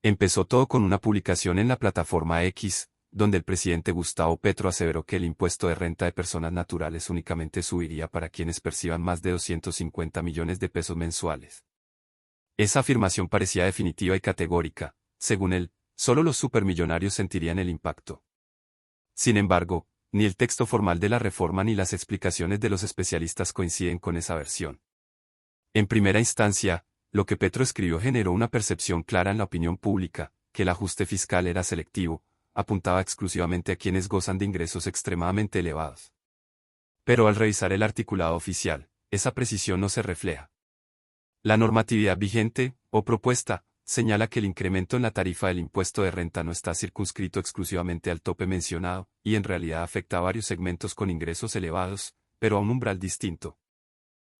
Empezó todo con una publicación en la plataforma X, donde el presidente Gustavo Petro aseveró que el impuesto de renta de personas naturales únicamente subiría para quienes perciban más de 250 millones de pesos mensuales. Esa afirmación parecía definitiva y categórica. Según él, solo los supermillonarios sentirían el impacto. Sin embargo, ni el texto formal de la reforma ni las explicaciones de los especialistas coinciden con esa versión. En primera instancia, lo que Petro escribió generó una percepción clara en la opinión pública, que el ajuste fiscal era selectivo, apuntaba exclusivamente a quienes gozan de ingresos extremadamente elevados. Pero al revisar el articulado oficial, esa precisión no se refleja. La normatividad vigente, o propuesta, señala que el incremento en la tarifa del impuesto de renta no está circunscrito exclusivamente al tope mencionado, y en realidad afecta a varios segmentos con ingresos elevados, pero a un umbral distinto.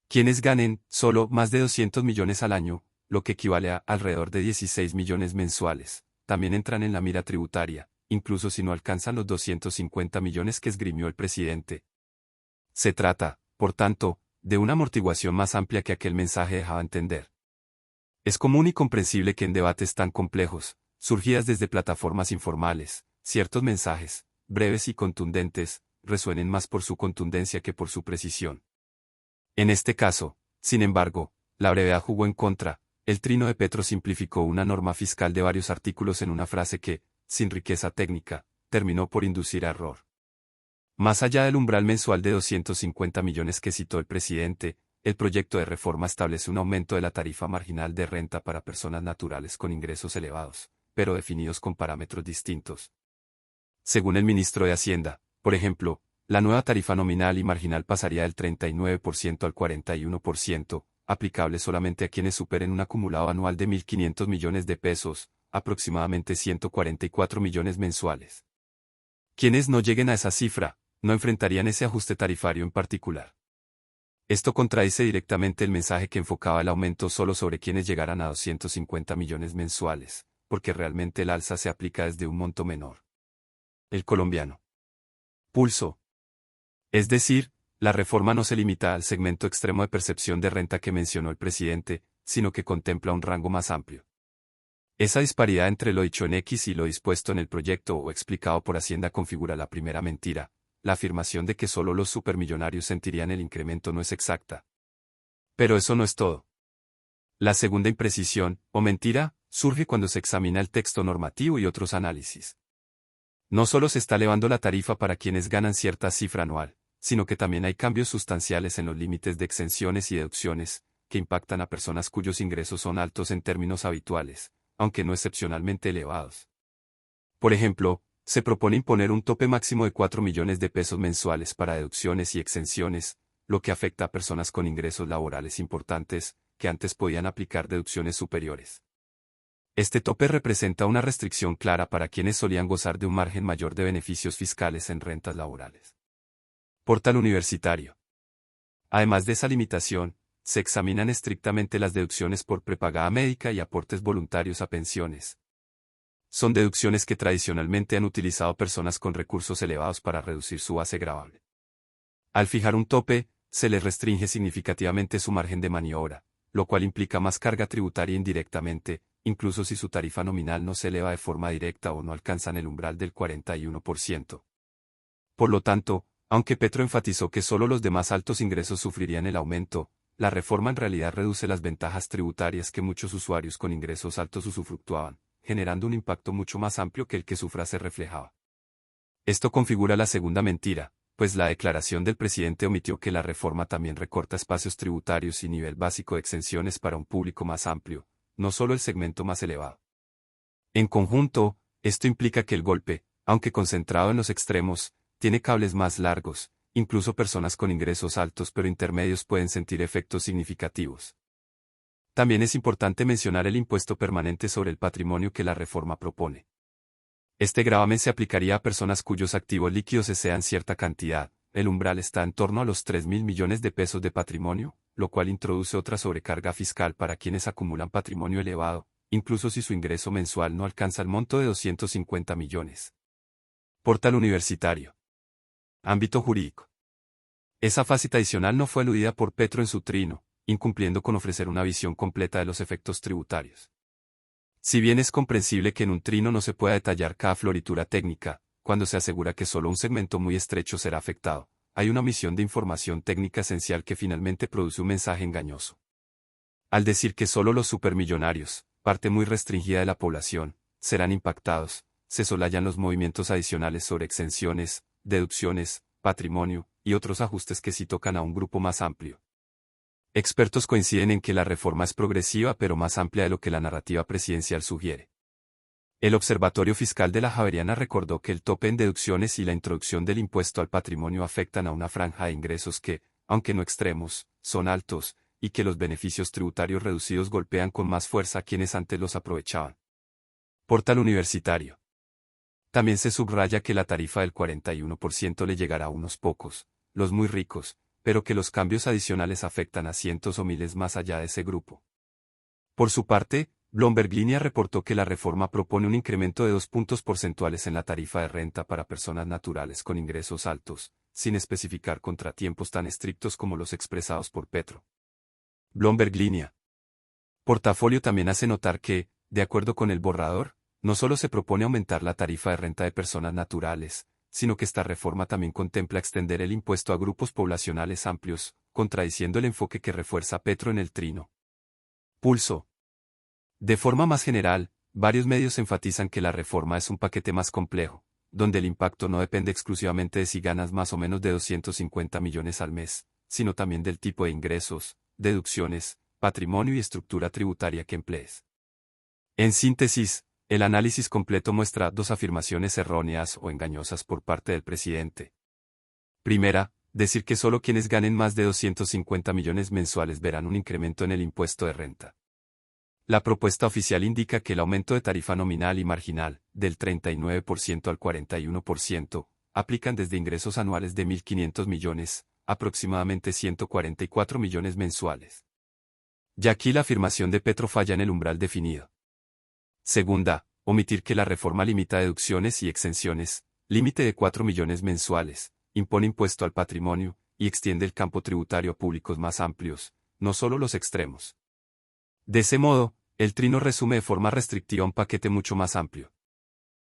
Quienes ganen solo más de 200 millones al año, lo que equivale a alrededor de 16 millones mensuales, también entran en la mira tributaria, incluso si no alcanzan los 250 millones que esgrimió el presidente. Se trata, por tanto, de una amortiguación más amplia que aquel mensaje dejaba entender. Es común y comprensible que en debates tan complejos, surgidas desde plataformas informales, ciertos mensajes, breves y contundentes, resuenen más por su contundencia que por su precisión. En este caso, sin embargo, la brevedad jugó en contra. El trino de Petro simplificó una norma fiscal de varios artículos en una frase que, sin riqueza técnica, terminó por inducir a error. Más allá del umbral mensual de 250 millones que citó el presidente, el proyecto de reforma establece un aumento de la tarifa marginal de renta para personas naturales con ingresos elevados, pero definidos con parámetros distintos. Según el ministro de Hacienda, por ejemplo, la nueva tarifa nominal y marginal pasaría del 39% al 41%, aplicable solamente a quienes superen un acumulado anual de 1.500 millones de pesos, aproximadamente 144 millones mensuales. Quienes no lleguen a esa cifra, no enfrentarían ese ajuste tarifario en particular. Esto contradice directamente el mensaje que enfocaba el aumento solo sobre quienes llegaran a 250 millones mensuales, porque realmente el alza se aplica desde un monto menor. El colombiano. Pulso. Es decir, la reforma no se limita al segmento extremo de percepción de renta que mencionó el presidente, sino que contempla un rango más amplio. Esa disparidad entre lo dicho en X y lo dispuesto en el proyecto o explicado por Hacienda configura la primera mentira. La afirmación de que solo los supermillonarios sentirían el incremento no es exacta. Pero eso no es todo. La segunda imprecisión, o mentira, surge cuando se examina el texto normativo y otros análisis. No solo se está elevando la tarifa para quienes ganan cierta cifra anual, sino que también hay cambios sustanciales en los límites de exenciones y deducciones, que impactan a personas cuyos ingresos son altos en términos habituales, aunque no excepcionalmente elevados. Por ejemplo, se propone imponer un tope máximo de 4 millones de pesos mensuales para deducciones y exenciones, lo que afecta a personas con ingresos laborales importantes, que antes podían aplicar deducciones superiores. Este tope representa una restricción clara para quienes solían gozar de un margen mayor de beneficios fiscales en rentas laborales. Portal universitario. Además de esa limitación, se examinan estrictamente las deducciones por prepagada médica y aportes voluntarios a pensiones. Son deducciones que tradicionalmente han utilizado personas con recursos elevados para reducir su base gravable. Al fijar un tope, se les restringe significativamente su margen de maniobra, lo cual implica más carga tributaria indirectamente, incluso si su tarifa nominal no se eleva de forma directa o no alcanzan el umbral del 41%. Por lo tanto, aunque Petro enfatizó que solo los de más altos ingresos sufrirían el aumento, la reforma en realidad reduce las ventajas tributarias que muchos usuarios con ingresos altos usufructuaban, generando un impacto mucho más amplio que el que su frase reflejaba. Esto configura la segunda mentira, pues la declaración del presidente omitió que la reforma también recorta espacios tributarios y nivel básico de exenciones para un público más amplio, no solo el segmento más elevado. En conjunto, esto implica que el golpe, aunque concentrado en los extremos, tiene cables más largos, incluso personas con ingresos altos pero intermedios pueden sentir efectos significativos. También es importante mencionar el impuesto permanente sobre el patrimonio que la reforma propone. Este gravamen se aplicaría a personas cuyos activos líquidos excedan cierta cantidad. El umbral está en torno a los 3.000 millones de pesos de patrimonio, lo cual introduce otra sobrecarga fiscal para quienes acumulan patrimonio elevado, incluso si su ingreso mensual no alcanza el monto de 250 millones. Portal universitario. Ámbito jurídico. Esa fase adicional no fue aludida por Petro en su trino, incumpliendo con ofrecer una visión completa de los efectos tributarios. Si bien es comprensible que en un trino no se pueda detallar cada floritura técnica, cuando se asegura que solo un segmento muy estrecho será afectado, hay una omisión de información técnica esencial que finalmente produce un mensaje engañoso. Al decir que solo los supermillonarios, parte muy restringida de la población, serán impactados, se solayan los movimientos adicionales sobre exenciones, deducciones, patrimonio, y otros ajustes que sí tocan a un grupo más amplio. Expertos coinciden en que la reforma es progresiva pero más amplia de lo que la narrativa presidencial sugiere. El Observatorio Fiscal de la Javeriana recordó que el tope en deducciones y la introducción del impuesto al patrimonio afectan a una franja de ingresos que, aunque no extremos, son altos, y que los beneficios tributarios reducidos golpean con más fuerza a quienes antes los aprovechaban. Portal Universitario. También se subraya que la tarifa del 41% le llegará a unos pocos, los muy ricos, pero que los cambios adicionales afectan a cientos o miles más allá de ese grupo. Por su parte, Bloomberg Línea reportó que la reforma propone un incremento de 2 puntos porcentuales en la tarifa de renta para personas naturales con ingresos altos, sin especificar contratiempos tan estrictos como los expresados por Petro. Bloomberg Línea. Portafolio también hace notar que, de acuerdo con el borrador, no solo se propone aumentar la tarifa de renta de personas naturales, sino que esta reforma también contempla extender el impuesto a grupos poblacionales amplios, contradiciendo el enfoque que refuerza Petro en el trino. Pulso. De forma más general, varios medios enfatizan que la reforma es un paquete más complejo, donde el impacto no depende exclusivamente de si ganas más o menos de 250 millones al mes, sino también del tipo de ingresos, deducciones, patrimonio y estructura tributaria que emplees. En síntesis, el análisis completo muestra dos afirmaciones erróneas o engañosas por parte del presidente. Primera, decir que solo quienes ganen más de 250 millones mensuales verán un incremento en el impuesto de renta. La propuesta oficial indica que el aumento de tarifa nominal y marginal, del 39% al 41%, aplican desde ingresos anuales de 1.500 millones, aproximadamente 144 millones mensuales. Y aquí la afirmación de Petro falla en el umbral definido. Segunda, omitir que la reforma limita deducciones y exenciones, límite de 4 millones mensuales, impone impuesto al patrimonio, y extiende el campo tributario a públicos más amplios, no solo los extremos. De ese modo, el trino resume de forma restrictiva un paquete mucho más amplio.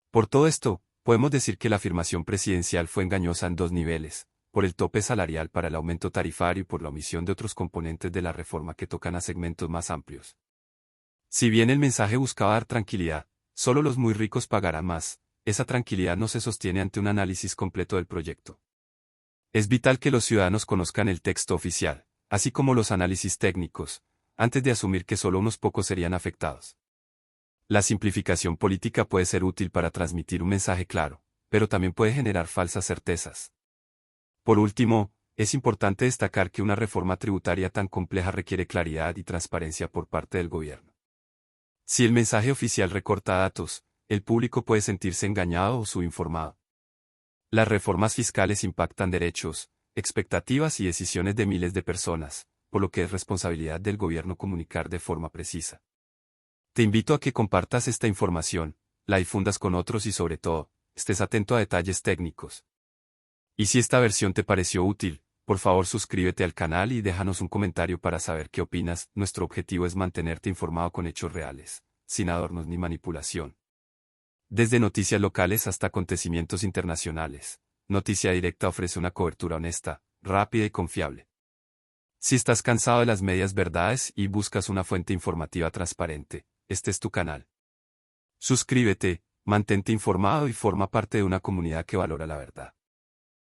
Por todo esto, podemos decir que la afirmación presidencial fue engañosa en dos niveles, por el tope salarial para el aumento tarifario y por la omisión de otros componentes de la reforma que tocan a segmentos más amplios. Si bien el mensaje buscaba dar tranquilidad, solo los muy ricos pagarán más, esa tranquilidad no se sostiene ante un análisis completo del proyecto. Es vital que los ciudadanos conozcan el texto oficial, así como los análisis técnicos, antes de asumir que solo unos pocos serían afectados. La simplificación política puede ser útil para transmitir un mensaje claro, pero también puede generar falsas certezas. Por último, es importante destacar que una reforma tributaria tan compleja requiere claridad y transparencia por parte del gobierno. Si el mensaje oficial recorta datos, el público puede sentirse engañado o subinformado. Las reformas fiscales impactan derechos, expectativas y decisiones de miles de personas, por lo que es responsabilidad del gobierno comunicar de forma precisa. Te invito a que compartas esta información, la difundas con otros y sobre todo, estés atento a detalles técnicos. Y si esta versión te pareció útil, por favor suscríbete al canal y déjanos un comentario para saber qué opinas. Nuestro objetivo es mantenerte informado con hechos reales, sin adornos ni manipulación. Desde noticias locales hasta acontecimientos internacionales, Noticia Directa ofrece una cobertura honesta, rápida y confiable. Si estás cansado de las medias verdades y buscas una fuente informativa transparente, este es tu canal. Suscríbete, mantente informado y forma parte de una comunidad que valora la verdad.